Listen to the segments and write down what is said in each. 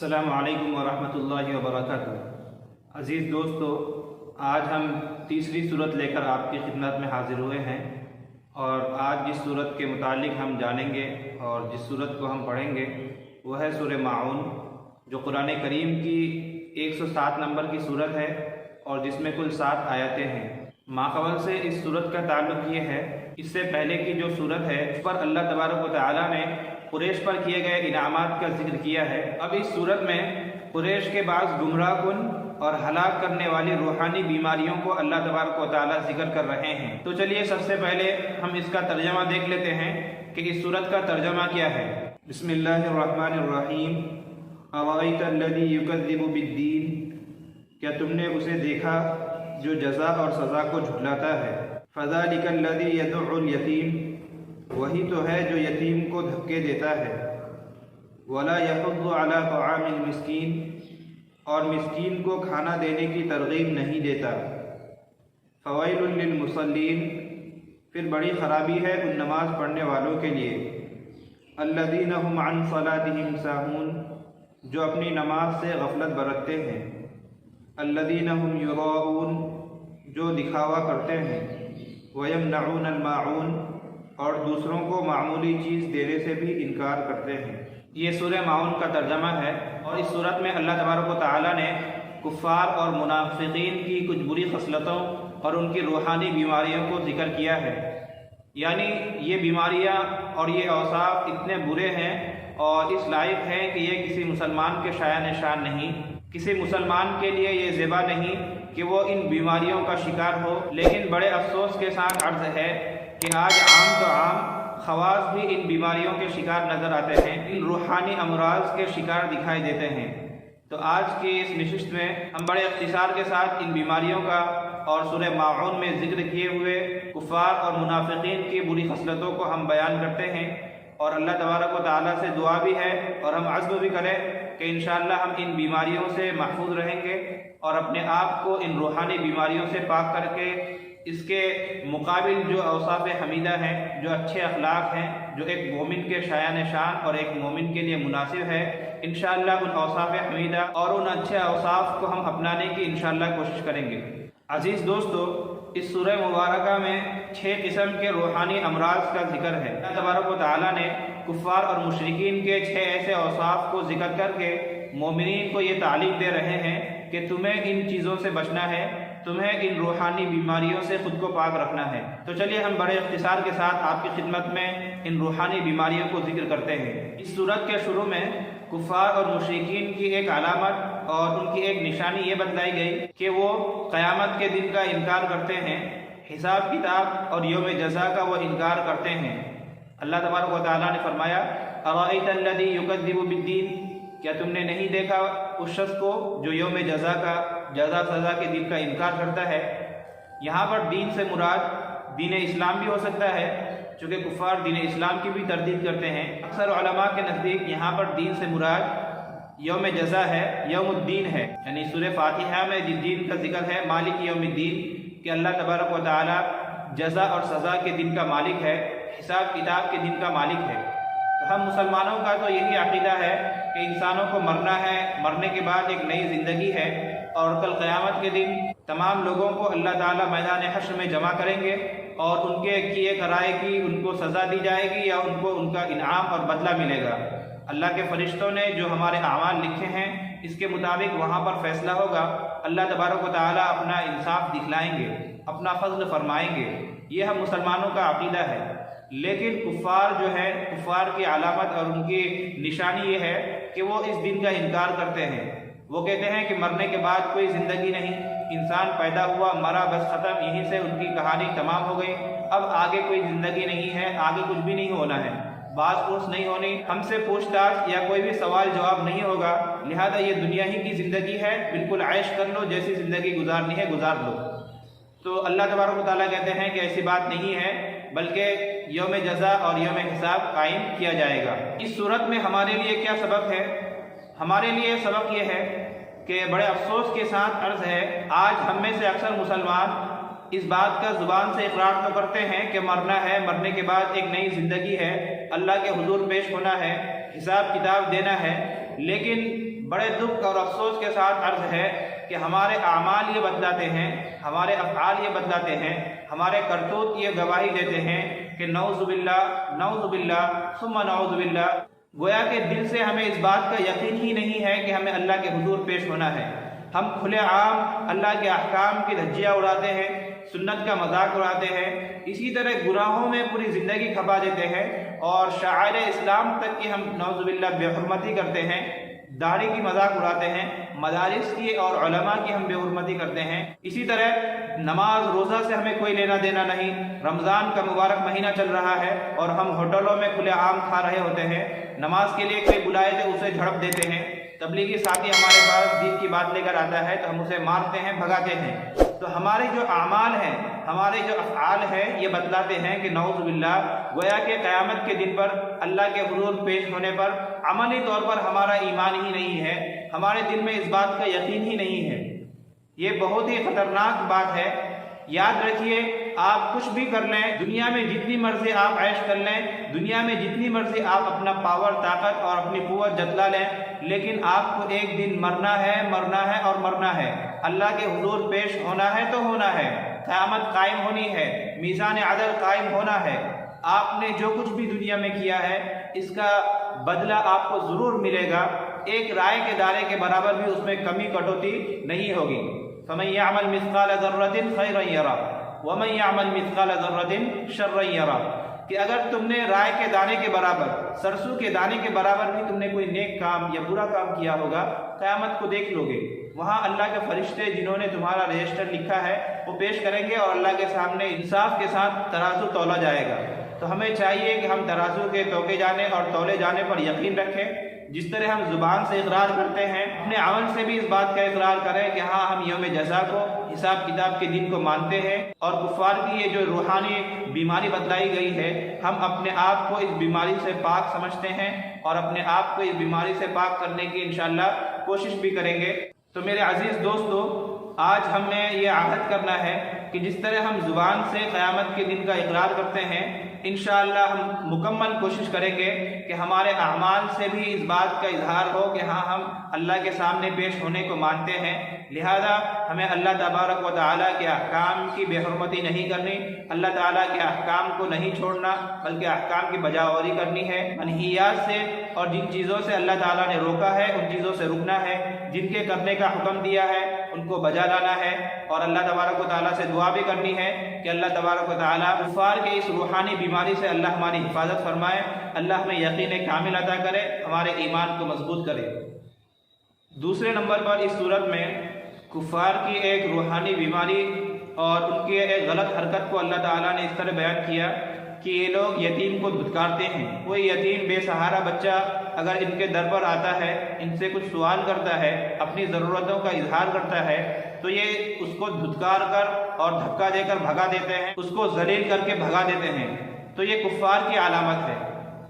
السلام علیکم ورحمۃ اللہ وبرکاتہ۔ عزیز دوستو، آج ہم تیسری صورت لے کر آپ کی خدمت میں حاضر ہوئے ہیں، اور آج جس صورت کے متعلق ہم جانیں گے اور جس صورت کو ہم پڑھیں گے وہ ہے سورہ ماعون، جو قرآن کریم کی 107 نمبر کی صورت ہے اور جس میں کل 7 آیتیں ہیں۔ ماخول سے اس صورت کا تعلق یہ ہے، اس سے پہلے کی جو صورت ہے اس پر اللہ تبارک و تعالیٰ نے قریش پر کیے گئے انعامات کا ذکر کیا ہے۔ اب اس صورت میں قریش کے بعض گمراہ کن اور ہلاک کرنے والی روحانی بیماریوں کو اللہ تبارک و تعالیٰ ذکر کر رہے ہیں۔ تو چلیے سب سے پہلے ہم اس کا ترجمہ دیکھ لیتے ہیں کہ اس صورت کا ترجمہ کیا ہے۔ بسم اللہ الرحمن الرحیم۔ ارأیت الذی یکذب بالدین، کیا تم نے اسے دیکھا جو جزا اور سزا کو جھٹلاتا ہے۔ فذلک الذی یدع الیتیم، وہی تو ہے جو یتیم کو دھکے دیتا ہے۔ ولا یحض علی طعام المسکین، اور مسکین کو کھانا دینے کی ترغیب نہیں دیتا۔ فویل للمصلین، پھر بڑی خرابی ہے ان نماز پڑھنے والوں کے لیے۔ الذین هم عن صلاتهم ساہون، جو اپنی نماز سے غفلت برتتے ہیں۔ الذین هم یراؤون، جو دکھاوا کرتے ہیں۔ ویمنعون الماعون، اور دوسروں کو معمولی چیز دینے سے بھی انکار کرتے ہیں۔ یہ سورہ ماعون کا ترجمہ ہے، اور اس صورت میں اللہ تبارک و تعالیٰ نے کفار اور منافقین کی کچھ بری خصلتوں اور ان کی روحانی بیماریوں کو ذکر کیا ہے۔ یعنی یہ بیماریاں اور یہ اوصاف اتنے برے ہیں اور اس لائق ہیں کہ یہ کسی مسلمان کے شایان نشان نہیں، کسی مسلمان کے لیے یہ زیبا نہیں کہ وہ ان بیماریوں کا شکار ہو۔ لیکن بڑے افسوس کے ساتھ عرض ہے کہ آج عام تو عام، خواص بھی ان بیماریوں کے شکار نظر آتے ہیں، ان روحانی امراض کے شکار دکھائی دیتے ہیں۔ تو آج کی اس نشست میں ہم بڑے اختصار کے ساتھ ان بیماریوں کا اور سورہ ماعون میں ذکر کیے ہوئے کفار اور منافقین کی بری خصلتوں کو ہم بیان کرتے ہیں، اور اللہ تبارک و تعالیٰ سے دعا بھی ہے اور ہم عزم بھی کریں کہ انشاءاللہ ہم ان بیماریوں سے محفوظ رہیں گے اور اپنے آپ کو ان روحانی بیماریوں سے پاک کر کے اس کے مقابل جو اوصاف حمیدہ ہیں، جو اچھے اخلاق ہیں، جو ایک مومن کے شایان شان اور ایک مومن کے لیے مناسب ہے، انشاءاللہ ان اوصاف حمیدہ اور ان اچھے اوصاف کو ہم اپنانے کی انشاءاللہ کوشش کریں گے۔ عزیز دوستو، اس سورہ مبارکہ میں 6 قسم کے روحانی امراض کا ذکر ہے۔ اللہ تبارک و تعالیٰ نے کفار اور مشرکین کے 6 ایسے اوصاف کو ذکر کر کے مومنین کو یہ تعلیم دے رہے ہیں کہ تمہیں ان چیزوں سے بچنا ہے، تمہیں ان روحانی بیماریوں سے خود کو پاک رکھنا ہے۔ تو چلیے ہم بڑے اختصار کے ساتھ آپ کی خدمت میں ان روحانی بیماریوں کو ذکر کرتے ہیں۔ اس صورت کے شروع میں کفار اور مشرکین کی ایک علامت اور ان کی ایک نشانی یہ بتلائی گئی کہ وہ قیامت کے دن کا انکار کرتے ہیں، حساب کتاب اور یوم جزا کا وہ انکار کرتے ہیں۔ اللہ تبارک و تعالیٰ نے فرمایا، ارأیت الذی یکذب بالدین، کیا تم نے نہیں دیکھا اس شخص کو جو یوم جزا کا، جزا سزا کے دن کا انکار کرتا ہے۔ یہاں پر دین سے مراد دین اسلام بھی ہو سکتا ہے، چونکہ کفار دین اسلام کی بھی تردید کرتے ہیں۔ اکثر علماء کے نزدیک یہاں پر دین سے مراد یوم جزا ہے، یوم الدین ہے، یعنی سورہ فاتحہ میں جس دین کا ذکر ہے، مالک یوم الدین، کہ اللہ تبارک و تعالیٰ جزا اور سزا کے دن کا مالک ہے، حساب کتاب کے دن کا مالک ہے۔ تو ہم مسلمانوں کا تو یہی عقیدہ ہے کہ انسانوں کو مرنا ہے، مرنے کے بعد ایک نئی زندگی ہے، اور کل قیامت کے دن تمام لوگوں کو اللہ تعالیٰ میدان حشر میں جمع کریں گے اور ان کے کیے کرائے کی ان کو سزا دی جائے گی یا ان کو ان کا انعام اور بدلہ ملے گا۔ اللہ کے فرشتوں نے جو ہمارے اعمال لکھے ہیں اس کے مطابق وہاں پر فیصلہ ہوگا۔ اللہ تبارک و تعالیٰ اپنا انصاف دکھلائیں گے، اپنا فضل فرمائیں گے۔ یہ ہم مسلمانوں کا عقیدہ ہے۔ لیکن کفار جو ہے، کفار کی علامت اور ان کی نشانی یہ ہے کہ وہ اس دن کا انکار کرتے ہیں۔ وہ کہتے ہیں کہ مرنے کے بعد کوئی زندگی نہیں، انسان پیدا ہوا، مرا، بس ختم، یہیں سے ان کی کہانی تمام ہو گئی، اب آگے کوئی زندگی نہیں ہے، آگے کچھ بھی نہیں ہونا ہے، بات پوچھ نہیں ہونی، ہم سے پوچھ تاچھ یا کوئی بھی سوال جواب نہیں ہوگا، لہذا یہ دنیا ہی کی زندگی ہے، بالکل عیش کر لو، جیسی زندگی گزارنی ہے گزار لو۔ تو اللہ تبارک و تعالیٰ کہتے ہیں کہ ایسی بات نہیں ہے، بلکہ یوم جزا اور یوم حساب قائم کیا جائے گا۔ اس صورت میں ہمارے لیے کیا سبق ہے؟ ہمارے لیے سبق یہ ہے کہ بڑے افسوس کے ساتھ عرض ہے، آج ہم میں سے اکثر مسلمان اس بات کا زبان سے اقرار تو کرتے ہیں کہ مرنا ہے، مرنے کے بعد ایک نئی زندگی ہے، اللہ کے حضور پیش ہونا ہے، حساب کتاب دینا ہے، لیکن بڑے دکھ اور افسوس کے ساتھ عرض ہے کہ ہمارے اعمال یہ بتلاتے ہیں، ہمارے افعال یہ بتلاتے ہیں، ہمارے کرتوت یہ گواہی دیتے ہیں کہ نعوذ باللہ ثم نعوذ باللہ، گویا کہ دل سے ہمیں اس بات کا یقین ہی نہیں ہے کہ ہمیں اللہ کے حضور پیش ہونا ہے۔ ہم کھلے عام اللہ کے احکام کی دھجیاں اڑاتے ہیں، سنت کا مذاق اڑاتے ہیں، اسی طرح گناہوں میں پوری زندگی کھپا دیتے ہیں، اور شعائر اسلام تک کی ہم نعوذ باللہ بے حرمتی کرتے ہیں، داڑھی کی مذاق اڑاتے ہیں، مدارس کی اور علماء کی ہم بے حرمتی کرتے ہیں۔ اسی طرح نماز روزہ سے ہمیں کوئی لینا دینا نہیں، رمضان کا مبارک مہینہ چل رہا ہے اور ہم ہوٹلوں میں کھلے عام کھا رہے ہوتے ہیں، نماز کے لیے کوئی بلائے تو اسے جھڑپ دیتے ہیں، تبلیغی ساتھی ہمارے پاس دین کی بات لے کر آتا ہے تو ہم اسے مارتے ہیں، بھگاتے ہیں۔ تو ہمارے جو اعمال ہیں، ہمارے جو افعال ہیں، یہ بتلاتے ہیں کہ نعوذ باللہ گویا کہ قیامت کے دن پر اللہ کے حضور پیش ہونے پر عملی طور پر ہمارا ایمان ہی نہیں ہے، ہمارے دل میں اس بات کا یقین ہی نہیں ہے۔ یہ بہت ہی خطرناک بات ہے۔ یاد رکھیے، آپ کچھ بھی کر لیں، دنیا میں جتنی مرضی آپ عیش کر لیں، دنیا میں جتنی مرضی آپ اپنا پاور، طاقت اور اپنی قوت جتلا لیں، لیکن آپ کو ایک دن مرنا ہے اور مرنا ہے۔ اللہ کے حضور پیش ہونا ہے تو ہونا ہے، قیامت قائم ہونی ہے، میزان عدل قائم ہونا ہے۔ آپ نے جو کچھ بھی دنیا میں کیا ہے اس کا بدلہ آپ کو ضرور ملے گا، ایک رائے کے دائرے کے برابر بھی اس میں کمی کٹوتی نہیں ہوگی۔ فَمَن يَعْمَلْ مِثْقَالَ ذَرَّةٍ خَيْرًا يَرَهُ وَمَن يَعْمَلْ مِثْقَالَ ذَرَّةٍ شَرًّا يَرَهُ، کہ اگر تم نے رائے کے دانے کے برابر، سرسوں کے دانے کے برابر بھی تم نے کوئی نیک کام یا برا کام کیا ہوگا، قیامت کو دیکھ لو گے، وہاں اللہ کے فرشتے جنہوں نے تمہارا رجسٹر لکھا ہے وہ پیش کریں گے اور اللہ کے سامنے انصاف کے ساتھ ترازو تولا جائے گا۔ تو ہمیں چاہیے کہ ہم ترازو کے توکے جانے اور تولے جانے پر یقین رکھیں۔ جس طرح ہم زبان سے اقرار کرتے ہیں، اپنے عمل سے بھی اس بات کا اقرار کریں کہ ہاں ہم یوم جزا کو، حساب کتاب کے دن کو مانتے ہیں، اور کفار کی یہ جو روحانی بیماری بتلائی گئی ہے، ہم اپنے آپ کو اس بیماری سے پاک سمجھتے ہیں اور اپنے آپ کو اس بیماری سے پاک کرنے کی انشاءاللہ کوشش بھی کریں گے۔ تو میرے عزیز دوستو، آج ہمیں یہ عہد کرنا ہے کہ جس طرح ہم زبان سے قیامت کے دن کا اقرار کرتے ہیں، انشاءاللہ ہم مکمل کوشش کریں گے کہ ہمارے اعمال سے بھی اس بات کا اظہار ہو کہ ہاں ہم اللہ کے سامنے پیش ہونے کو مانتے ہیں۔ لہذا ہمیں اللہ تبارک و تعالیٰ کے احکام کی بے حرمتی نہیں کرنی، اللہ تعالیٰ کے احکام کو نہیں چھوڑنا، بلکہ احکام کی بجاوری کرنی ہے۔ منہیات سے اور جن چیزوں سے اللہ تعالیٰ نے روکا ہے ان چیزوں سے رکنا ہے، جن کے کرنے کا حکم دیا ہے ان کو بجا لانا ہے، اور اللہ تبارک و تعالیٰ سے دعا بھی کرنی ہے کہ اللہ تبارک و تعالیٰ کفار کے اس روحانی بیماری سے اللہ ہماری حفاظت فرمائے، اللہ ہمیں یقین کامل عطا کرے، ہمارے ایمان کو مضبوط کرے۔ دوسرے نمبر پر اس صورت میں کفار کی ایک روحانی بیماری اور ان کی ایک غلط حرکت کو اللہ تعالیٰ نے اس طرح بیان کیا کہ یہ لوگ یتیم کو دھتکارتے ہیں۔ کوئی یتیم بے سہارا بچہ اگر ان کے در پر آتا ہے، ان سے کچھ سوال کرتا ہے، اپنی ضرورتوں کا اظہار کرتا ہے، تو یہ اس کو دھتکار کر اور دھکا دے کر بھگا دیتے ہیں، اس کو ذلیل کر کے بھگا دیتے ہیں، تو یہ کفار کی علامت ہے۔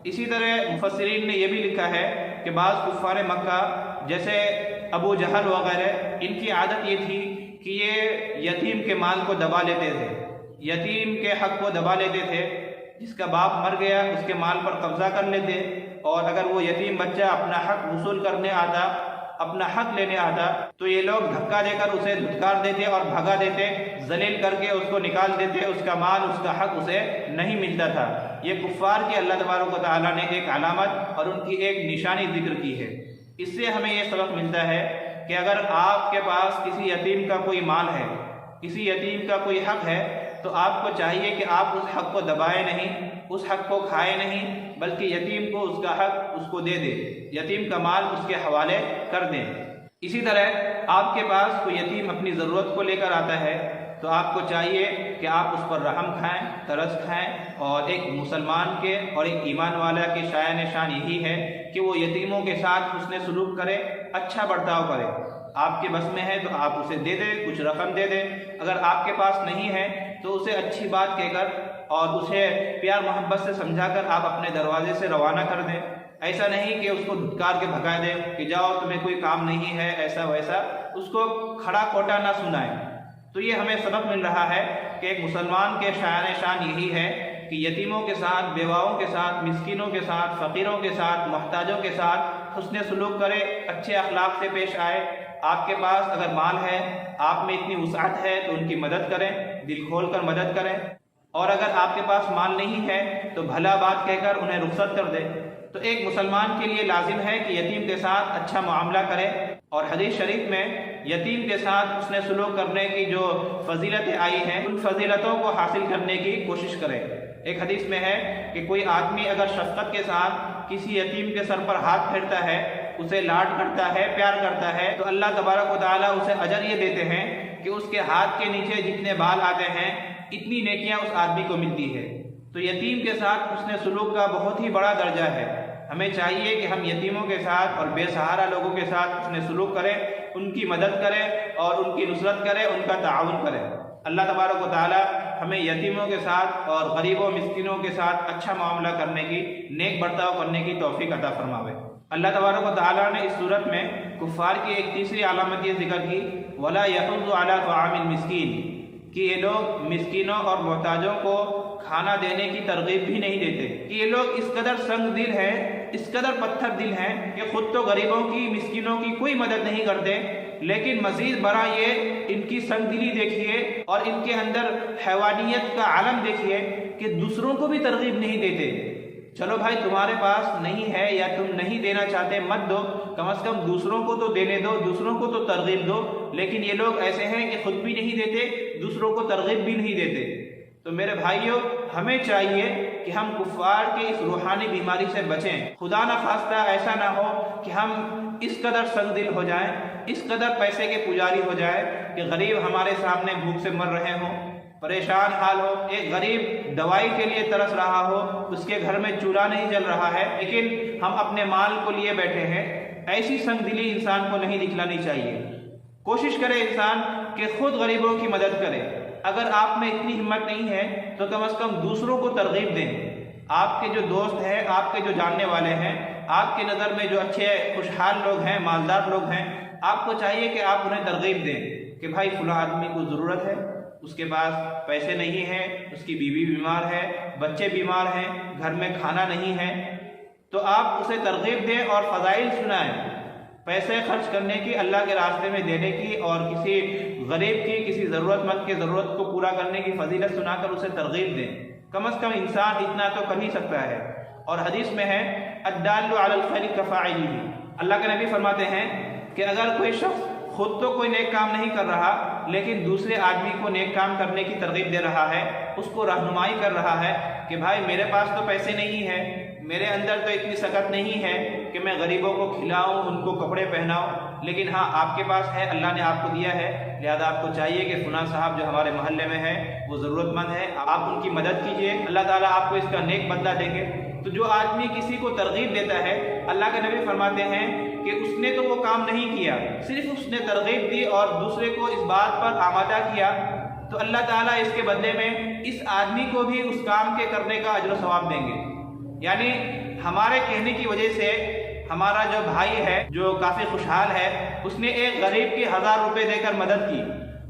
اسی طرح مفسرین نے یہ بھی لکھا ہے کہ بعض کفار مکہ جیسے ابو جہل وغیرہ، ان کی عادت یہ تھی کہ یہ یتیم کے مال کو دبا لیتے تھے، یتیم کے حق کو دبا لیتے تھے، جس کا باپ مر گیا اس کے مال پر قبضہ کر لیتے، اور اگر وہ یتیم بچہ اپنا حق وصول کرنے آتا، اپنا حق لینے آتا، تو یہ لوگ دھکا دے کر اسے دھتکار دیتے اور بھگا دیتے، ذلیل کر کے اس کو نکال دیتے، اس کا مال، اس کا حق اسے نہیں ملتا تھا۔ یہ کفار کی اللہ تبارک و تعالیٰ نے ایک علامت اور ان کی ایک نشانی ذکر کی ہے۔ اس سے ہمیں یہ سبق ملتا ہے کہ اگر آپ کے پاس کسی یتیم کا کوئی مال ہے، کسی یتیم کا کوئی حق ہے، تو آپ کو چاہیے کہ آپ اس حق کو دبائے نہیں، اس حق کو کھائے نہیں، بلکہ یتیم کو اس کا حق اس کو دے دے، یتیم کا مال اس کے حوالے کر دیں۔ اسی طرح آپ کے پاس کوئی یتیم اپنی ضرورت کو لے کر آتا ہے تو آپ کو چاہیے کہ آپ اس پر رحم کھائیں، ترس کھائیں، اور ایک مسلمان کے اور ایک ایمان والا کے شایان شان یہی ہے کہ وہ یتیموں کے ساتھ حسن سلوک کرے، اچھا برتاؤ کرے۔ آپ کے بس میں ہے تو آپ اسے دے دیں، کچھ رقم دے دیں، اگر آپ کے پاس نہیں ہے تو اسے اچھی بات کہہ کر اور اسے پیار محبت سے سمجھا کر آپ اپنے دروازے سے روانہ کر دیں۔ ایسا نہیں کہ اس کو دھتکار کے بھگا دیں کہ جاؤ تمہیں کوئی کام نہیں ہے، ایسا ویسا، اس کو کھڑا کوٹا نہ سنائیں۔ تو یہ ہمیں سبق مل رہا ہے کہ ایک مسلمان کے شایان شان یہی ہے کہ یتیموں کے ساتھ، بیواؤں کے ساتھ، مسکینوں کے ساتھ، فقیروں کے ساتھ، محتاجوں کے ساتھ حسن سلوک کرے، اچھے اخلاق سے پیش آئے۔ آپ کے پاس اگر مال ہے، آپ میں اتنی وسعت ہے تو ان کی مدد کریں، دل کھول کر مدد کریں، اور اگر آپ کے پاس مال نہیں ہے تو بھلا بات کہہ کر انہیں رخصت کر دیں۔ تو ایک مسلمان کے لیے لازم ہے کہ یتیم کے ساتھ اچھا معاملہ کرے، اور حدیث شریف میں یتیم کے ساتھ حسن سلوک کرنے کی جو فضیلتیں آئی ہیں ان فضیلتوں کو حاصل کرنے کی کوشش کرے۔ ایک حدیث میں ہے کہ کوئی آدمی اگر شفقت کے ساتھ کسی یتیم کے سر پر ہاتھ پھیرتا ہے، اسے لاڈ کرتا ہے، پیار کرتا ہے، تو اللہ تبارک و تعالیٰ اسے اجر یہ دیتے ہیں کہ اس کے ہاتھ کے نیچے جتنے بال آتے ہیں اتنی نیکیاں اس آدمی کو ملتی ہے۔ تو یتیم کے ساتھ حسن سلوک کا بہت ہی بڑا درجہ ہے۔ ہمیں چاہیے کہ ہم یتیموں کے ساتھ اور بے سہارا لوگوں کے ساتھ حسن سلوک کریں، ان کی مدد کریں اور ان کی نصرت کریں، ان کا تعاون کریں۔ اللہ تبارک و تعالیٰ ہمیں یتیموں کے ساتھ اور غریبوں مسکینوں کے ساتھ اچھا معاملہ کرنے کی، نیک برتاؤ کرنے کی توفیق عطا فرماوے۔ اللہ تبارک و تعالیٰ نے اس صورت میں کفار کی ایک تیسری علامت یہ ذکر کی، وَلَا يَحُضُّ عَلَىٰ طَعَامِ الْمِسْكِينِ، کہ یہ لوگ مسکینوں اور محتاجوں کو کھانا دینے کی ترغیب بھی نہیں دیتے، کہ یہ لوگ اس قدر سنگ دل ہیں، اس قدر پتھر دل ہیں کہ خود تو غریبوں کی، مسکینوں کی کوئی مدد نہیں کرتے، لیکن مزید برا یہ ان کی سنگ دلی دیکھیے اور ان کے اندر حیوانیت کا عالم دیکھیے کہ دوسروں کو بھی ترغیب نہیں دیتے۔ چلو بھائی تمہارے پاس نہیں ہے یا تم نہیں دینا چاہتے مت دو، کم از کم دوسروں کو تو دینے دو، دوسروں کو تو ترغیب دو، لیکن یہ لوگ ایسے ہیں کہ خود بھی نہیں دیتے، دوسروں کو ترغیب بھی نہیں دیتے۔ تو میرے بھائیوں، ہمیں چاہیے کہ ہم کفار کی اس روحانی بیماری سے بچیں۔ خدا نہ خواستہ ایسا نہ ہو کہ ہم اس قدر سنگ دل ہو جائیں، اس قدر پیسے کے پجاری ہو جائیں کہ غریب ہمارے سامنے بھوک سے مر رہے ہوں، پریشان حال ہو، ایک غریب دوائی کے لیے ترس رہا ہو، اس کے گھر میں چولہا نہیں جل رہا ہے، لیکن ہم اپنے مال کو لیے بیٹھے ہیں۔ ایسی سنگ دلی انسان کو نہیں دکھلانی چاہیے۔ کوشش کرے انسان کہ خود غریبوں کی مدد کرے۔ اگر آپ میں اتنی ہمت نہیں ہے تو کم از کم دوسروں کو ترغیب دیں۔ آپ کے جو دوست ہیں، آپ کے جو جاننے والے ہیں، آپ کے نظر میں جو اچھے خوشحال لوگ ہیں، مالدار لوگ ہیں، آپ کو چاہیے کہ آپ انہیں ترغیب دیں کہ بھائی فلاں آدمی کو ضرورت ہے، اس کے پاس پیسے نہیں ہیں، اس کی بیوی بیمار ہے، بچے بیمار ہیں، گھر میں کھانا نہیں ہے، تو آپ اسے ترغیب دیں اور فضائل سنائیں، پیسے خرچ کرنے کی، اللہ کے راستے میں دینے کی، اور کسی غریب کی، کسی ضرورت مند کی ضرورت کو پورا کرنے کی فضیلت سنا کر اسے ترغیب دیں۔ کم از کم انسان اتنا تو کر ہی سکتا ہے۔ اور حدیث میں ہے الدال علی الخیر کفاعلہ، اللہ کے نبی فرماتے ہیں کہ اگر کوئی شخص خود تو کوئی نیک کام نہیں کر رہا لیکن دوسرے آدمی کو نیک کام کرنے کی ترغیب دے رہا ہے، اس کو رہنمائی کر رہا ہے کہ بھائی میرے پاس تو پیسے نہیں ہیں، میرے اندر تو اتنی سکت نہیں ہے کہ میں غریبوں کو کھلاؤں، ان کو کپڑے پہناؤں، لیکن ہاں آپ کے پاس ہے، اللہ نے آپ کو دیا ہے، لہذا آپ کو چاہیے کہ فلاں صاحب جو ہمارے محلے میں ہے وہ ضرورت مند ہے، آپ ان کی مدد کیجئے، اللہ تعالیٰ آپ کو اس کا نیک بدلہ دیں گے۔ تو جو آدمی کسی کو ترغیب دیتا ہے، اللہ کے نبی فرماتے ہیں کہ اس نے تو وہ کام نہیں کیا، صرف اس نے ترغیب دی اور دوسرے کو اس بات پر آمادہ کیا، تو اللہ تعالیٰ اس کے بدلے میں اس آدمی کو بھی اس کام کے کرنے کا اجر و ثواب دیں گے۔ یعنی ہمارے کہنے کی وجہ سے ہمارا جو بھائی ہے جو کافی خوشحال ہے، اس نے ایک غریب کی 1000 روپے دے کر مدد کی،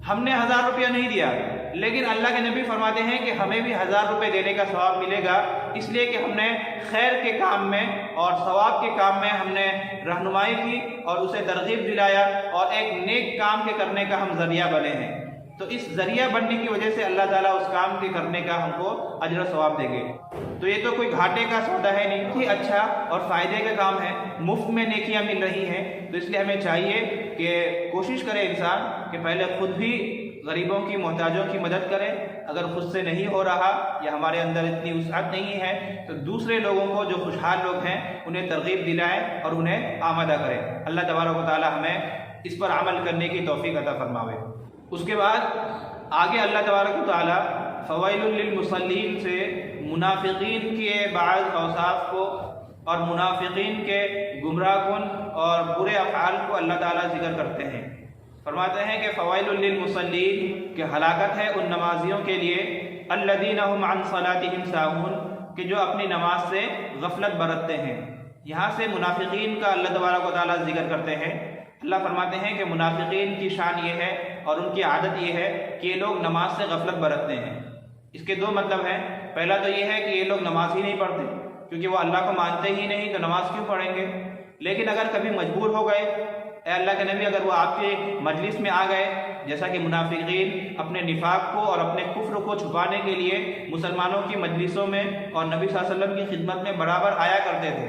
ہم نے 1000 روپیہ نہیں دیا، لیکن اللہ کے نبی فرماتے ہیں کہ ہمیں بھی 1000 روپے دینے کا ثواب ملے گا، اس لیے کہ ہم نے خیر کے کام میں اور ثواب کے کام میں ہم نے رہنمائی کی اور اسے ترغیب دلایا اور ایک نیک کام کے کرنے کا ہم ذریعہ بنے ہیں۔ تو اس ذریعہ بننے کی وجہ سے اللہ تعالیٰ اس کام کے کرنے کا ہم کو اجر و ثواب دیں گے۔ تو یہ تو کوئی گھاٹے کا سودا ہے نہیں، ہی اچھا اور فائدے کا کام ہے، مفت میں نیکیاں مل رہی ہیں، تو اس لیے ہمیں چاہیے کہ کوشش کرے انسان کہ پہلے خود بھی غریبوں کی، محتاجوں کی مدد کرے، اگر خود سے نہیں ہو رہا یا ہمارے اندر اتنی وسعت نہیں ہے تو دوسرے لوگوں کو جو خوشحال لوگ ہیں انہیں ترغیب دلائیں اور انہیں آمادہ کریں۔ اللہ تبارک و تعالی ہمیں اس پر عمل کرنے کی توفیق عطا فرماوے۔ اس کے بعد آگے اللہ تبارک و تعالی فوائل للمصلین سے منافقین کے بعض اوصاف کو اور منافقین کے گمراہ کن اور برے افعال کو اللہ تعالیٰ ذکر کرتے ہیں۔ فرماتے ہیں کہ فوائل للمصلین کہ ہلاکت ہے ان نمازیوں کے لیے الذین هم عن صلاتهم ساہون کہ جو اپنی نماز سے غفلت برتتے ہیں۔ یہاں سے منافقین کا اللہ تبارک و تعالیٰ ذکر کرتے ہیں۔ اللہ فرماتے ہیں کہ منافقین کی شان یہ ہے اور ان کی عادت یہ ہے کہ یہ لوگ نماز سے غفلت برتتے ہیں۔ اس کے دو مطلب ہیں، پہلا تو یہ ہے کہ یہ لوگ نماز ہی نہیں پڑھتے، کیونکہ وہ اللہ کو مانتے ہی نہیں تو نماز کیوں پڑھیں گے۔ لیکن اگر کبھی مجبور ہو گئے، اے اللہ کے نبی، اگر وہ آپ کے مجلس میں آ گئے، جیسا کہ منافقین اپنے نفاق کو اور اپنے کفر کو چھپانے کے لیے مسلمانوں کی مجلسوں میں اور نبی صلی اللہ علیہ وسلم کی خدمت میں برابر آیا کرتے تھے،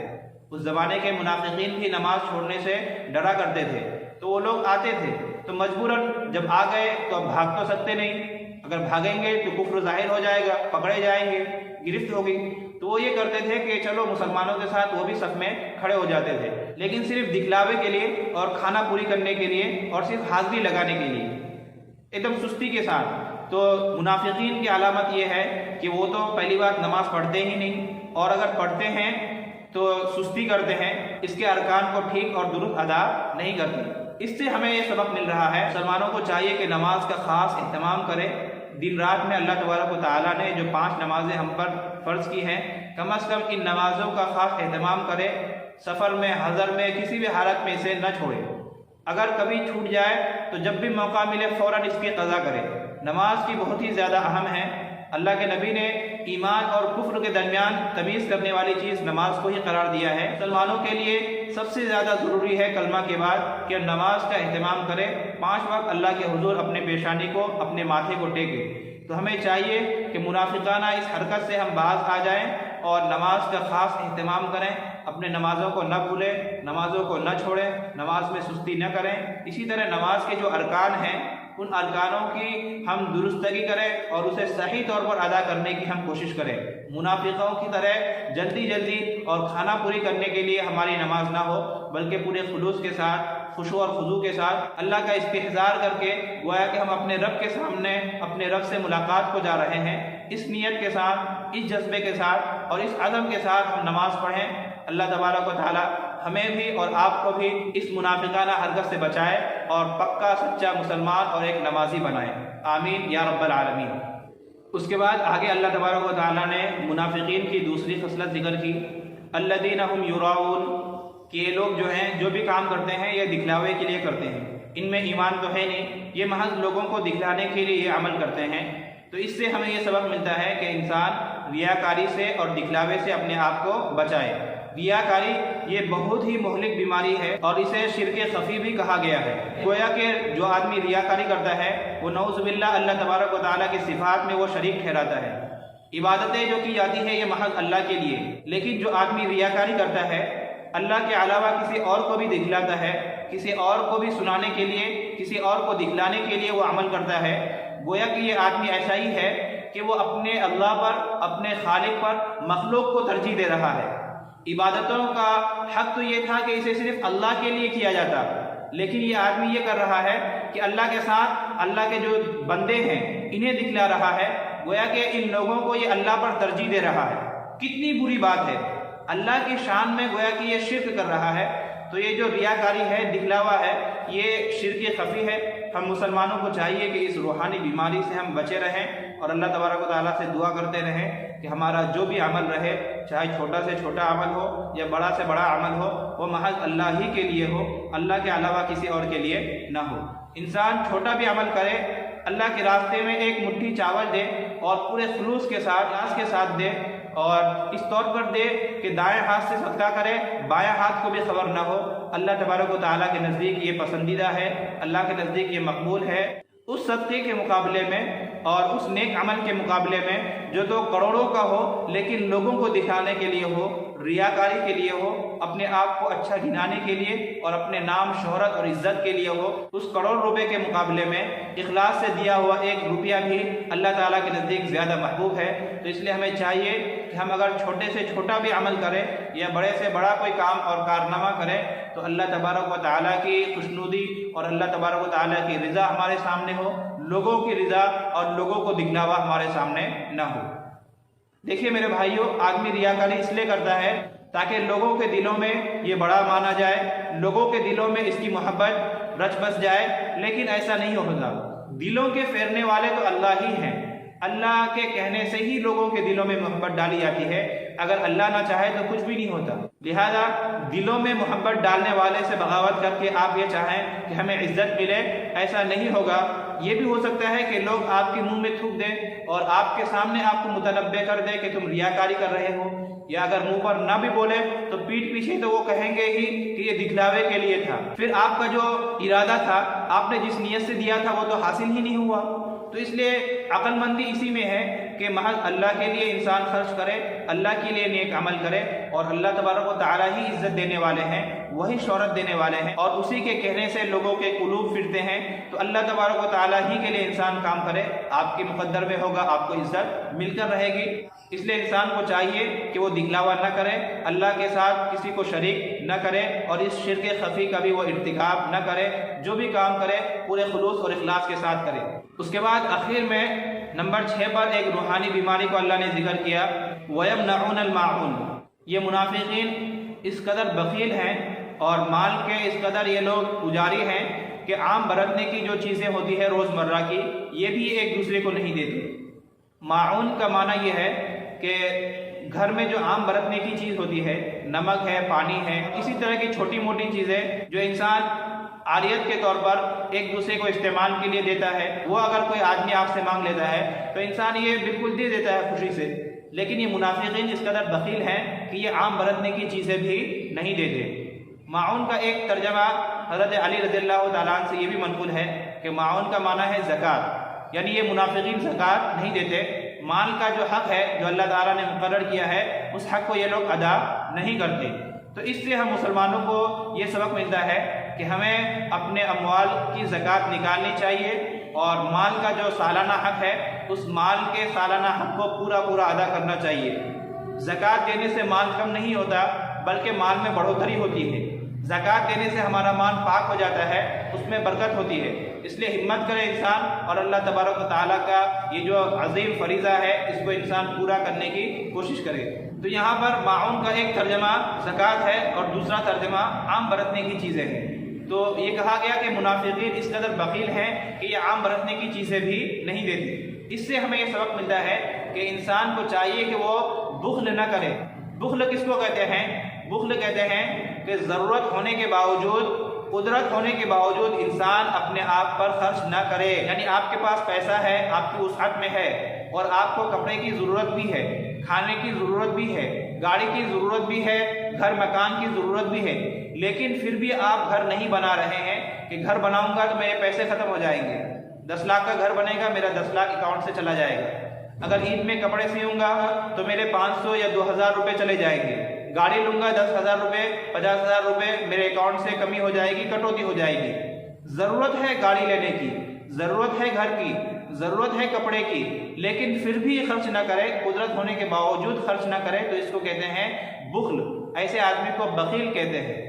اس زمانے کے منافقین بھی نماز چھوڑنے سے ڈرا کرتے تھے، تو وہ لوگ آتے تھے، تو مجبوراً جب آ گئے تو اب بھاگ تو سکتے نہیں، اگر بھاگیں گے تو کفر ظاہر ہو جائے گا، پکڑے جائیں گے، گرفت ہوگی، تو وہ یہ کرتے تھے کہ چلو مسلمانوں کے ساتھ وہ بھی صف میں کھڑے ہو جاتے تھے، لیکن صرف دکھلاوے کے لیے اور کھانا پوری کرنے کے لیے اور صرف حاضری لگانے کے لیے، ایک دم سستی کے ساتھ۔ تو منافقین کی علامت یہ ہے کہ وہ تو پہلی بات نماز پڑھتے ہی نہیں، اور اگر پڑھتے ہیں تو سستی کرتے ہیں، اس کے ارکان کو ٹھیک اور درست ادا نہیں کرتے۔ اس سے ہمیں یہ سبق مل رہا ہے، مسلمانوں کو چاہیے کہ نماز کا خاص اہتمام کرے۔ دن رات میں اللہ تبارک و تعالیٰ نے جو 5 نمازیں ہم پر فرض کی ہیں، کم از کم ان نمازوں کا خاص اہتمام کرے، سفر میں، حضر میں، کسی بھی حالت میں اسے نہ چھوڑے۔ اگر کبھی چھوٹ جائے تو جب بھی موقع ملے فوراً اس کی قضا کرے۔ نماز کی بہت ہی زیادہ اہم ہے۔ اللہ کے نبی نے ایمان اور کفر کے درمیان تمیز کرنے والی چیز نماز کو ہی قرار دیا ہے۔ مسلمانوں کے لیے سب سے زیادہ ضروری ہے کلمہ کے بعد کہ نماز کا اہتمام کرے، 5 وقت اللہ کے حضور اپنے پیشانی کو، اپنے ماتھے کو ٹیکے۔ تو ہمیں چاہیے کہ منافقانہ اس حرکت سے ہم باز آ جائیں اور نماز کا خاص اہتمام کریں، اپنے نمازوں کو نہ بھولیں، نمازوں کو نہ چھوڑیں، نماز میں سستی نہ کریں۔ اسی طرح نماز کے جو ارکان ہیں، ان ارکانوں کی ہم درستگی کریں اور اسے صحیح طور پر ادا کرنے کی ہم کوشش کریں۔ منافقوں کی طرح جلدی جلدی اور کھانا پوری کرنے کے لیے ہماری نماز نہ ہو، بلکہ پورے خلوص کے ساتھ، خشوع اور خضوع کے ساتھ اللہ کا استحضار کر کے گویا کہ ہم اپنے رب کے سامنے اپنے رب سے ملاقات کو جا رہے ہیں، اس نیت کے ساتھ، اس جذبے کے ساتھ اور اس عزم کے ساتھ ہم نماز پڑھیں۔ اللہ تبارک و تعالی ہمیں بھی اور آپ کو بھی اس منافقانہ حرکت سے بچائے اور پکا سچا مسلمان اور ایک نمازی بنائے، آمین یا رب العالمین۔ اس کے بعد آگے اللہ تبارک و تعالی نے منافقین کی دوسری خصلت ذکر کی، الذین ھم یراؤن، کہ یہ لوگ جو ہیں جو بھی کام کرتے ہیں یہ دکھلاوے کے لیے کرتے ہیں، ان میں ایمان تو ہے نہیں، یہ محض لوگوں کو دکھلانے کے لیے یہ عمل کرتے ہیں۔ تو اس سے ہمیں یہ سبق ملتا ہے کہ انسان ریاکاری سے اور دکھلاوے سے اپنے آپ کو بچائے۔ ریاکاری یہ بہت ہی مہلک بیماری ہے اور اسے شرک خفی بھی کہا گیا ہے۔ گویا کہ جو آدمی ریاکاری کرتا ہے وہ نعوذ باللہ اللہ تبارک و تعالیٰ کی صفات میں وہ شریک ٹھہراتا ہے۔ عبادتیں جو کی جاتی ہیں یہ محض اللہ کے لیے، لیکن جو آدمی ریاکاری کرتا ہے، اللہ کے علاوہ کسی اور کو بھی دکھلاتا ہے، کسی اور کو بھی سنانے کے لیے، کسی اور کو دکھلانے کے لیے وہ عمل کرتا ہے، گویا کہ یہ آدمی ایسا ہی ہے کہ وہ اپنے اللہ پر، اپنے خالق پر، مخلوق کو ترجیح دے رہا ہے۔ عبادتوں کا حق تو یہ تھا کہ اسے صرف اللہ کے لیے کیا جاتا، لیکن یہ آدمی یہ کر رہا ہے کہ اللہ کے ساتھ اللہ کے جو بندے ہیں انہیں دکھلا رہا ہے، گویا کہ ان لوگوں کو یہ اللہ پر ترجیح دے رہا ہے۔ کتنی بری بات ہے، اللہ کی شان میں گویا کہ یہ شرک کر رہا ہے۔ تو یہ جو ریاکاری ہے، دکھلاوا ہے، یہ شرک خفی ہے۔ ہم مسلمانوں کو چاہیے کہ اس روحانی بیماری سے ہم بچے رہیں اور اللہ تبارک و تعالیٰ سے دعا کرتے رہیں کہ ہمارا جو بھی عمل رہے، چاہے چھوٹا سے چھوٹا عمل ہو یا بڑا سے بڑا عمل ہو، وہ محض اللہ ہی کے لیے ہو، اللہ کے علاوہ کسی اور کے لیے نہ ہو۔ انسان چھوٹا بھی عمل کرے، اللہ کے راستے میں ایک مٹھی چاول دے اور پورے خلوص کے ساتھ، اخلاص کے ساتھ دے، اور اس طور پر دے کہ دائیں ہاتھ سے صدقہ کرے، بائیں ہاتھ کو بھی خبر نہ ہو۔ اللہ تبارک و تعالیٰ کے نزدیک یہ پسندیدہ ہے، اللہ کے نزدیک یہ مقبول ہے۔ اس صدقے کے مقابلے میں اور اس نیک عمل کے مقابلے میں جو تو کروڑوں کا ہو لیکن لوگوں کو دکھانے کے لیے ہو، ریاکاری کے لیے ہو، اپنے آپ کو اچھا گنانے کے لیے اور اپنے نام، شہرت اور عزت کے لیے ہو، اس کروڑ روپے کے مقابلے میں اخلاص سے دیا ہوا 1 روپیہ بھی اللہ تعالیٰ کے نزدیک زیادہ محبوب ہے۔ تو اس لیے ہمیں چاہیے کہ ہم اگر چھوٹے سے چھوٹا بھی عمل کریں یا بڑے سے بڑا کوئی کام اور کارنامہ کریں تو اللہ تبارک و تعالیٰ کی خوشنودی اور اللہ تبارک و تعالیٰ کی رضا ہمارے سامنے ہو، لوگوں کی رضا اور لوگوں کو دکھلاوا ہمارے سامنے نہ ہو۔ دیکھیے میرے بھائیوں، آدمی ریاکاری اس لیے کرتا ہے تاکہ لوگوں کے دلوں میں یہ بڑا مانا جائے، لوگوں کے دلوں میں اس کی محبت رچ بس جائے، لیکن ایسا نہیں ہوتا۔ دلوں کے پھیرنے والے تو اللہ ہی ہیں، اللہ کے کہنے سے ہی لوگوں کے دلوں میں محبت ڈالی جاتی ہے، اگر اللہ نہ چاہے تو کچھ بھی نہیں ہوتا۔ لہذا دلوں میں محبت ڈالنے والے سے بغاوت کر کے آپ یہ چاہیں کہ ہمیں عزت ملے، ایسا نہیں ہوگا۔ یہ بھی ہو سکتا ہے کہ لوگ آپ کے منہ میں تھوک دیں اور آپ کے سامنے آپ کو متنبع کر دیں کہ تم ریاکاری کر رہے ہو، یا اگر منہ پر نہ بھی بولے تو پیٹھ پیچھے تو وہ کہیں گے ہی کہ یہ دکھلاوے کے لیے تھا، پھر آپ کا جو ارادہ تھا، آپ نے جس نیت سے دیا تھا وہ تو حاصل ہی نہیں ہوا۔ تو اس لیے عقل مندی اسی میں ہے کہ محض اللہ کے لیے انسان خرچ کرے، اللہ کے لیے نیک عمل کرے، اور اللہ تبارک و تعالیٰ ہی عزت دینے والے ہیں، وہی شہرت دینے والے ہیں، اور اسی کے کہنے سے لوگوں کے قلوب پھرتے ہیں۔ تو اللہ تبارک و تعالیٰ ہی کے لیے انسان کام کرے، آپ کے مقدر میں ہوگا، آپ کو عزت مل کر رہے گی۔ اس لیے انسان کو چاہیے کہ وہ دکھلاوا نہ کرے، اللہ کے ساتھ کسی کو شریک نہ کرے، اور اس شرک خفی کا بھی وہ ارتکاب نہ کرے، جو بھی کام کرے پورے خلوص اور اخلاص کے ساتھ کرے۔ اس کے بعد آخر میں نمبر 6 پر ایک روحانی بیماری کو اللہ نے ذکر کیا، وَيَمْنَعُونَ الْمَاعُونَ۔ یہ منافقین اس قدر بخیل ہیں اور مال کے اس قدر یہ لوگ پجاری ہیں کہ عام برتنے کی جو چیزیں ہوتی ہے روزمرہ کی، یہ بھی ایک دوسرے کو نہیں دیتے۔ معاون کا معنی یہ ہے کہ گھر میں جو عام برتنے کی چیز ہوتی ہے، نمک ہے، پانی ہے، اسی طرح کی چھوٹی موٹی چیزیں جو انسان عاریت کے طور پر ایک دوسرے کو استعمال کے لیے دیتا ہے، وہ اگر کوئی آدمی آپ سے مانگ لیتا ہے تو انسان یہ بالکل دے دیتا ہے خوشی سے، لیکن یہ منافقین اس قدر بخیل ہیں کہ یہ عام برتنے کی چیزیں بھی نہیں دیتے۔ معاون کا ایک ترجمہ حضرت علی رضی اللہ تعالیٰ عنہ سے یہ بھی منقول ہے کہ معاون کا معنی ہے زکوٰۃ، یعنی یہ منافقین زکوٰۃ نہیں دیتے، مال کا جو حق ہے جو اللہ تعالیٰ نے مقرر کیا ہے اس حق کو یہ لوگ ادا نہیں کرتے۔ تو اس سے ہم مسلمانوں کو یہ سبق ملتا ہے کہ ہمیں اپنے اموال کی زکوٰۃ نکالنی چاہیے، اور مال کا جو سالانہ حق ہے اس مال کے سالانہ حق کو پورا ادا کرنا چاہیے۔ زکوٰۃ دینے سے مال کم نہیں ہوتا بلکہ مال میں بڑھوتری ہوتی ہے، زکوٰۃ دینے سے ہمارا مال پاک ہو جاتا ہے، اس میں برکت ہوتی ہے۔ اس لیے ہمت کرے انسان اور اللہ تبارک و تعالیٰ کا یہ جو عظیم فریضہ ہے اس کو انسان پورا کرنے کی کوشش کرے۔ تو یہاں پر معاون کا ایک ترجمہ زکوٰۃ ہے اور دوسرا ترجمہ عام برتنے کی چیزیں ہیں۔ تو یہ کہا گیا کہ منافقین اس قدر بخیل ہیں کہ یہ عام برتنے کی چیزیں بھی نہیں دیتے۔ اس سے ہمیں یہ سبق ملتا ہے کہ انسان کو چاہیے کہ وہ بخل نہ کرے۔ بخل کس کو کہتے ہیں؟ بخل کہتے ہیں کہ ضرورت ہونے کے باوجود، قدرت ہونے کے باوجود انسان اپنے آپ پر خرچ نہ کرے، یعنی آپ کے پاس پیسہ ہے، آپ کی وسعت میں ہے، اور آپ کو کپڑے کی ضرورت بھی ہے، کھانے کی ضرورت بھی ہے، گاڑی کی ضرورت بھی ہے، گھر مکان کی ضرورت بھی ہے، لیکن پھر بھی آپ گھر نہیں بنا رہے ہیں کہ گھر بناؤں گا تو میرے پیسے ختم ہو جائیں گے، 10 لاکھ کا گھر بنے گا، میرا 10 لاکھ اکاؤنٹ سے چلا جائے گا، اگر عید میں کپڑے سیوں گا تو میرے 500 یا 2000 روپے چلے جائیں گے، گاڑی لوں گا 10,000 روپے 50,000 روپے میرے اکاؤنٹ سے کمی ہو جائے گی، کٹوتی ہو جائے گی۔ ضرورت ہے گاڑی لینے کی، ضرورت ہے گھر کی، ضرورت ہے کپڑے کی، لیکن پھر بھی خرچ نہ کرے، قدرت ہونے کے باوجود خرچ نہ کرے، تو اس کو کہتے ہیں بخل۔ ایسے آدمی کو بخیل کہتے ہیں۔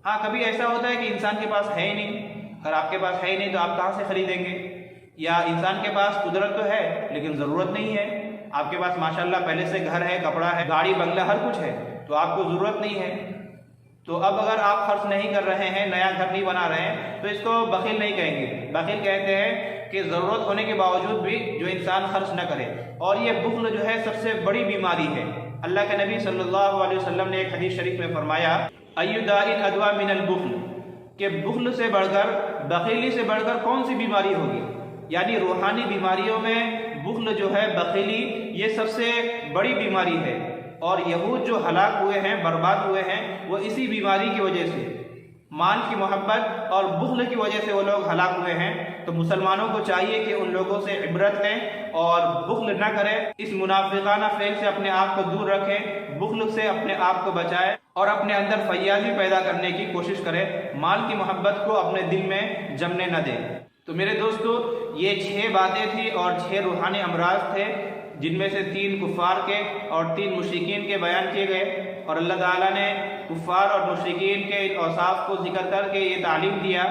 ہاں کبھی ایسا ہوتا ہے کہ انسان کے پاس ہے ہی نہیں، اگر آپ کے پاس ہے ہی نہیں تو آپ کہاں سے خریدیں گے؟ یا انسان کے پاس قدرت تو ہے لیکن ضرورت نہیں ہے، آپ کے پاس ماشاءاللہ پہلے سے گھر ہے، کپڑا ہے، گاڑی بنگلہ ہر کچھ ہے، تو آپ کو ضرورت نہیں ہے۔ تو اب اگر آپ خرچ نہیں کر رہے ہیں، نیا گھر نہیں بنا رہے ہیں، تو اس کو بخیل نہیں کہیں گے۔ بخیل کہتے ہیں کہ ضرورت ہونے کے باوجود بھی جو انسان خرچ نہ کرے، اور یہ بخل جو ہے سب سے بڑی بیماری ہے۔ اللہ کے نبی صلی اللہ علیہ وسلم نے ایک حدیث شریف میں فرمایا، ایُّ داء ادویٰ من البخل، کہ بخل سے بڑھ کر، بخیلی سے بڑھ کر کون سی بیماری ہوگی؟ یعنی روحانی بیماریوں میں بخل جو ہے، بخیلی، یہ سب سے بڑی بیماری ہے، اور یہود جو ہلاک ہوئے ہیں، برباد ہوئے ہیں، وہ اسی بیماری کی وجہ سے، مال کی محبت اور بخل کی وجہ سے وہ لوگ ہلاک ہوئے ہیں۔ تو مسلمانوں کو چاہیے کہ ان لوگوں سے عبرت لیں اور بخل نہ کریں، اس منافقانہ فعل سے اپنے آپ کو دور رکھیں، بخل سے اپنے آپ کو بچائیں، اور اپنے اندر فیاضی پیدا کرنے کی کوشش کریں، مال کی محبت کو اپنے دل میں جمنے نہ دیں۔ تو میرے دوستو، یہ 6 باتیں تھیں اور 6 روحانی امراض تھے، جن میں سے 3 کفار کے اور 3 مشرکین کے بیان کیے گئے، اور اللہ تعالیٰ نے کفار اور مشرکین کے اوصاف کو ذکر کر کے یہ تعلیم دیا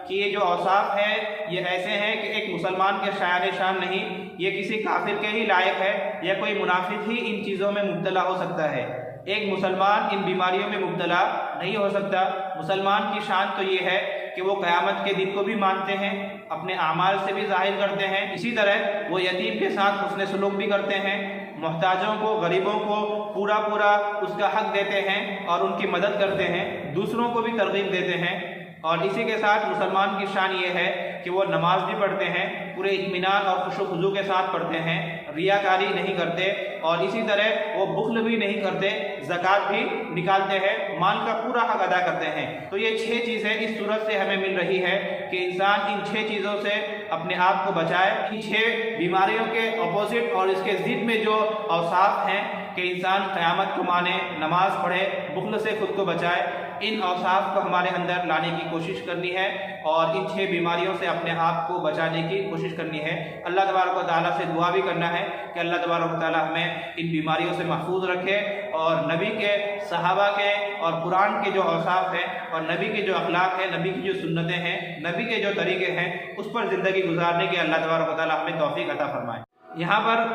کہ یہ جو اوصاف ہیں یہ ایسے ہیں کہ ایک مسلمان کے شایان شان نہیں، یہ کسی کافر کے ہی لائق ہے، یا کوئی منافق ہی ان چیزوں میں مبتلا ہو سکتا ہے۔ ایک مسلمان ان بیماریوں میں مبتلا نہیں ہو سکتا۔ مسلمان کی شان تو یہ ہے کہ وہ قیامت کے دن کو بھی مانتے ہیں، اپنے اعمال سے بھی ظاہر کرتے ہیں، اسی طرح وہ یتیم کے ساتھ حسن سلوک بھی کرتے ہیں، محتاجوں کو، غریبوں کو پورا اس کا حق دیتے ہیں اور ان کی مدد کرتے ہیں، دوسروں کو بھی ترغیب دیتے ہیں۔ اور اسی کے ساتھ مسلمان کی شان یہ ہے کہ وہ نماز بھی پڑھتے ہیں، پورے اطمینان اور خوش و خضوع کے ساتھ پڑھتے ہیں، ریاکاری نہیں کرتے، اور اسی طرح وہ بخل بھی نہیں کرتے، زکوٰۃ بھی نکالتے ہیں، مال کا پورا حق ادا کرتے ہیں۔ تو یہ 6 چیزیں اس صورت سے ہمیں مل رہی ہے کہ انسان ان 6 چیزوں سے اپنے آپ کو بچائے۔ ان 6 بیماریوں کے اپوزٹ اور اس کے ضد میں جو اوصاف ہیں کہ انسان قیامت کو مانے، نماز پڑھے، بخل سے خود کو بچائے، ان اوصاف کو ہمارے اندر لانے کی کوشش کرنی ہے اور ان 6 بیماریوں سے اپنے آپ کو بچانے کی کوشش کرنی ہے۔ اللہ تبارک و تعالیٰ سے دعا بھی کرنا ہے کہ اللہ تبارک و تعالیٰ ہمیں ان بیماریوں سے محفوظ رکھے اور نبی کے، صحابہ کے اور قرآن کے جو اوصاف ہیں اور نبی کے جو اخلاق ہیں، نبی کی جو سنتیں ہیں، نبی کے جو طریقے ہیں، اس پر زندگی گزارنے کے اللہ تبارک و تعالیٰ ہمیں توفیق عطا فرمائے۔ یہاں پر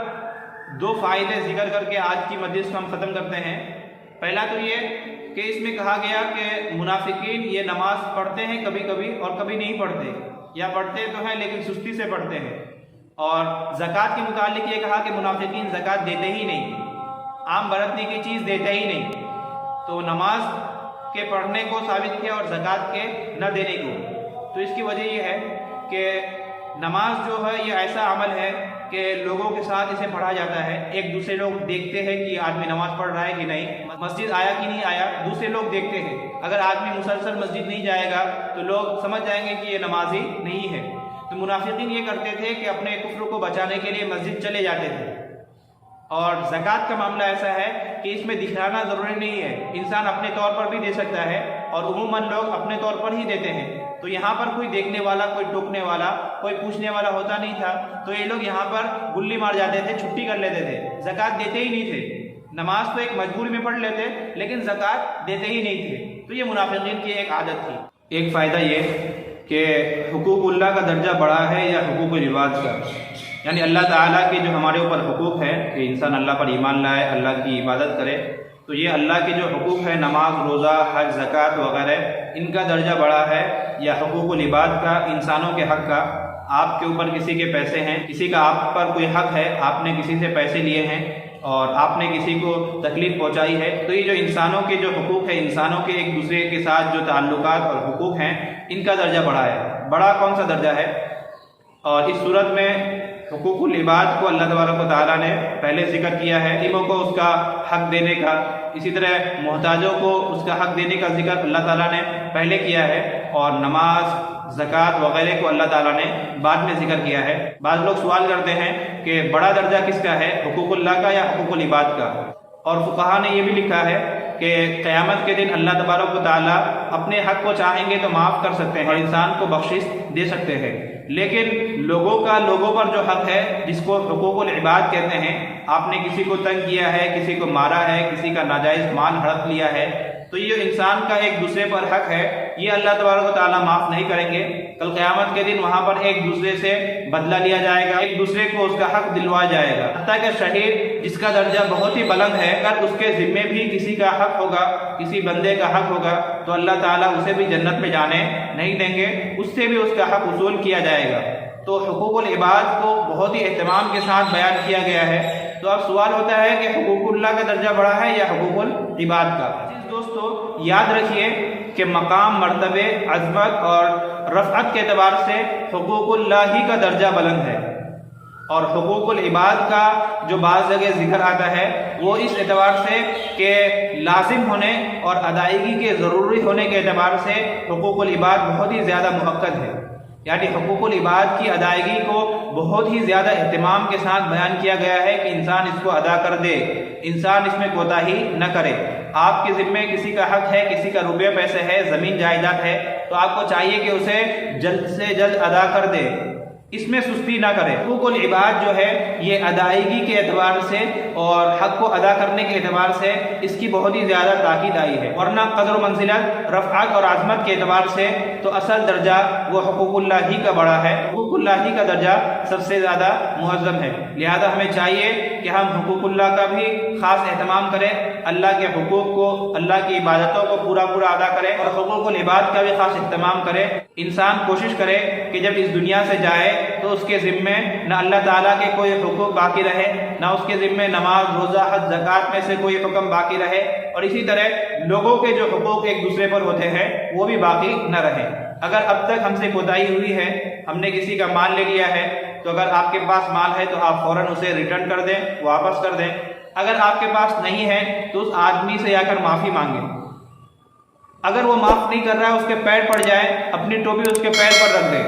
2 فائدے ذکر کر کے آج کی مجلس کو ہم ختم کرتے ہیں۔ پہلا تو یہ کہ اس میں کہا گیا کہ منافقین یہ نماز پڑھتے ہیں کبھی کبھی اور کبھی نہیں پڑھتے، یا پڑھتے تو ہیں لیکن سستی سے پڑھتے ہیں۔ اور زکوٰۃ کے متعلق یہ کہا کہ منافقین زکوٰۃ دیتے ہی نہیں، عام برتنے کی چیز دیتے ہی نہیں۔ تو نماز کے پڑھنے کو ثابت کیا اور زکوٰۃ کے نہ دینے کو۔ تو اس کی وجہ یہ ہے کہ نماز جو ہے یہ ایسا عمل ہے کہ لوگوں کے ساتھ اسے پڑھا جاتا ہے، ایک دوسرے لوگ دیکھتے ہیں کہ آدمی نماز پڑھ رہا ہے کہ نہیں، مسجد آیا کہ نہیں آیا، دوسرے لوگ دیکھتے ہیں۔ اگر آدمی مسلسل مسجد نہیں جائے گا تو لوگ سمجھ جائیں گے کہ یہ نمازی نہیں ہے۔ تو منافقین یہ کرتے تھے کہ اپنے کفر کو بچانے کے لیے مسجد چلے جاتے تھے۔ اور زکوٰۃ کا معاملہ ایسا ہے کہ اس میں دکھلانا ضروری نہیں ہے، انسان اپنے طور پر بھی دے سکتا ہے اور عموماً لوگ اپنے طور پر ہی دیتے ہیں۔ تو یہاں پر کوئی دیکھنے والا، کوئی ٹوکنے والا، کوئی پوچھنے والا ہوتا نہیں تھا، تو یہ لوگ یہاں پر گلی مار جاتے تھے، چھٹی کر لیتے تھے، زکوٰۃ دیتے ہی نہیں تھے۔ نماز تو ایک مجبوری میں پڑھ لیتے لیکن زکوٰۃ دیتے ہی نہیں تھے۔ تو یہ منافقین کی ایک عادت تھی۔ ایک فائدہ یہ کہ حقوق اللہ کا درجہ بڑا ہے یا حقوق العباد کا، یعنی اللہ تعالیٰ کے جو ہمارے اوپر حقوق ہے کہ انسان اللہ پر ایمان لائے، اللہ کی عبادت کرے، تو یہ اللہ کے جو حقوق ہے، نماز، روزہ، حج، زکوٰۃ وغیرہ، ان کا درجہ بڑا ہے یا حقوق العباد کا، انسانوں کے حق کا۔ آپ کے اوپر کسی کے پیسے ہیں، کسی کا آپ پر کوئی حق ہے، آپ نے کسی سے پیسے لیے ہیں اور آپ نے کسی کو تکلیف پہنچائی ہے، تو یہ جو انسانوں کے جو حقوق ہیں، انسانوں کے ایک دوسرے کے ساتھ جو تعلقات اور حقوق ہیں، ان کا درجہ بڑا ہے۔ بڑا کون سا درجہ ہے؟ اور اس صورت میں حقوق العباد کو اللہ تبارک و تعالیٰ نے پہلے ذکر کیا ہے، یتیموں کو اس کا حق دینے کا، اسی طرح محتاجوں کو اس کا حق دینے کا ذکر اللہ تعالیٰ نے پہلے کیا ہے، اور نماز، زکوٰۃ وغیرہ کو اللہ تعالیٰ نے بعد میں ذکر کیا ہے۔ بعض لوگ سوال کرتے ہیں کہ بڑا درجہ کس کا ہے، حقوق اللہ کا یا حقوق العباد کا؟ اور فقہا نے یہ بھی لکھا ہے کہ قیامت کے دن اللہ تبارک و تعالیٰ اپنے حق کو چاہیں گے تو معاف کر سکتے ہیں اور انسان کو بخشش دے سکتے ہیں، لیکن لوگوں پر جو حق ہے، جس کو حقوق العباد کہتے ہیں، آپ نے کسی کو تنگ کیا ہے، کسی کو مارا ہے، کسی کا ناجائز مال ہڑپ لیا ہے، تو یہ انسان کا ایک دوسرے پر حق ہے، یہ اللہ تبارک و تعالیٰ معاف نہیں کریں گے۔ کل قیامت کے دن وہاں پر ایک دوسرے سے بدلہ لیا جائے گا، ایک دوسرے کو اس کا حق دلوایا جائے گا، حتیٰ کہ شہید جس کا درجہ بہت ہی بلند ہے، اگر اس کے ذمے بھی کسی کا حق ہوگا، کسی بندے کا حق ہوگا، تو اللہ تعالیٰ اسے بھی جنت میں جانے نہیں دیں گے، اس سے بھی اس کا حق وصول کیا جائے گا۔ تو حقوق العباد کو بہت ہی اہتمام کے ساتھ بیان کیا گیا ہے۔ تو اب سوال ہوتا ہے کہ حقوق اللہ کا درجہ بڑا ہے یا حقوق العباد کا؟ دوستو یاد رکھیے کہ مقام، مرتبے، عظمت اور رفعت کے اعتبار سے حقوق اللہ ہی کا درجہ بلند ہے، اور حقوق العباد کا جو بعض جگہ ذکر آتا ہے وہ اس اعتبار سے کہ لازم ہونے اور ادائیگی کے ضروری ہونے کے اعتبار سے حقوق العباد بہت ہی زیادہ مؤکد ہے، یعنی حقوق العباد کی ادائیگی کو بہت ہی زیادہ اہتمام کے ساتھ بیان کیا گیا ہے کہ انسان اس کو ادا کر دے، انسان اس میں کوتاہی نہ کرے۔ آپ کے ذمے کسی کا حق ہے، کسی کا روپے پیسے ہے، زمین جائیداد ہے، تو آپ کو چاہیے کہ اسے جلد سے جلد ادا کر دے، اس میں سستی نہ کرے۔ حقوق العباد جو ہے یہ ادائیگی کے اعتبار سے اور حق کو ادا کرنے کے اعتبار سے اس کی بہت ہی زیادہ تاکید آئی ہے، ورنہ قدر و منزلت، رفعت اور عظمت کے اعتبار سے تو اصل درجہ وہ حقوق اللہ ہی کا بڑا ہے، حقوق اللہ ہی کا درجہ سب سے زیادہ معظم ہے۔ لہذا ہمیں چاہیے کہ ہم حقوق اللہ کا بھی خاص اہتمام کریں، اللہ کے حقوق کو، اللہ کی عبادتوں کو پورا ادا کریں، اور حقوق العباد کا بھی خاص اہتمام کریں۔ انسان کوشش کرے کہ جب اس دنیا سے جائے تو اس کے ذمے نہ اللہ تعالیٰ کے کوئی حقوق باقی رہے، نہ اس کے ذمے نماز، روزہ، حج، زکوٰۃ میں سے کوئی حکم باقی رہے، اور اسی طرح لوگوں کے جو حقوق ایک دوسرے پر ہوتے ہیں وہ بھی باقی نہ رہے۔ اگر اب تک ہم سے کوتاہی ہوئی ہے، ہم نے کسی کا مال لے لیا ہے، تو اگر آپ کے پاس مال ہے تو آپ فوراً اسے ریٹرن کر دیں، واپس کر دیں۔ اگر آپ کے پاس نہیں ہے تو اس آدمی سے جا کر معافی مانگیں. اگر وہ معاف نہیں کر رہا ہے اس کے پیر پڑ جائے، اپنی ٹوپی اس کے پیر پر رکھ دے.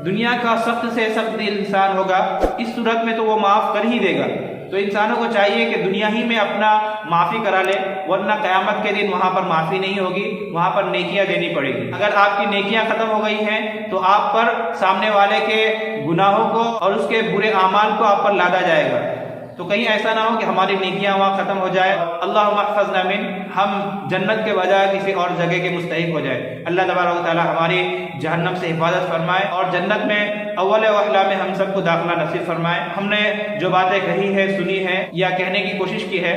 دنیا کا سخت سے سخت دل انسان ہوگا، اس صورت میں تو وہ معاف کر ہی دے گا. تو انسانوں کو چاہیے کہ دنیا ہی میں اپنا معافی کرا لے، ورنہ قیامت کے دن وہاں پر معافی نہیں ہوگی، وہاں پر نیکیاں دینی پڑے گی. اگر آپ کی نیکیاں ختم ہو گئی ہیں تو آپ پر سامنے والے کے گناہوں کو اور اس کے برے اعمال کو آپ پر لادا جائے گا. تو کہیں ایسا نہ ہو کہ ہماری نیکیاں وہاں ختم ہو جائے. اللہم احفظنا من، ہم جنت کے بجائے کسی اور جگہ کے مستحق ہو جائے. اللہ تبارک و تعالی ہماری جہنم سے حفاظت فرمائے اور جنت میں اول وہلا میں ہم سب کو داخلہ نصیب فرمائے. ہم نے جو باتیں کہی ہے، سنی ہے یا کہنے کی کوشش کی ہے،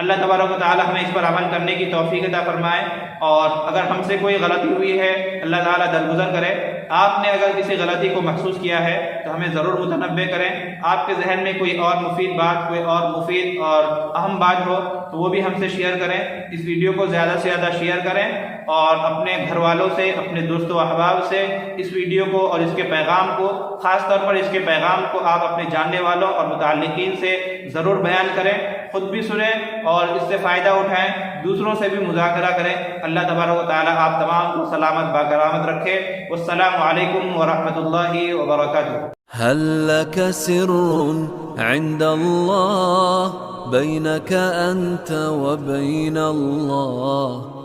اللہ تبارک و تعالی ہمیں اس پر عمل کرنے کی توفیق عطا فرمائے. اور اگر ہم سے کوئی غلطی ہوئی ہے اللہ تعالیٰ درگزر کرے. آپ نے اگر کسی غلطی کو محسوس کیا ہے تو ہمیں ضرور متنبع کریں. آپ کے ذہن میں کوئی اور مفید بات، کوئی اور مفید اور اہم بات ہو تو وہ بھی ہم سے شیئر کریں. اس ویڈیو کو زیادہ سے زیادہ شیئر کریں اور اپنے گھر والوں سے، اپنے دوست و احباب سے اس ویڈیو کو اور اس کے پیغام کو، خاص طور پر اس کے پیغام کو آپ اپنے جاننے والوں اور متعلقین سے ضرور بیان کریں. خود بھی سنیں اور اس سے فائدہ اٹھائیں، دوسروں سے بھی مذاکرہ کریں. اللہ تبارک و تعالی آپ تمام کو سلامت باکرامت رکھے. والسلام علیکم ورحمۃ اللہ وبرکاتہ. هل لك سر عند الله بينك أنت وبين الله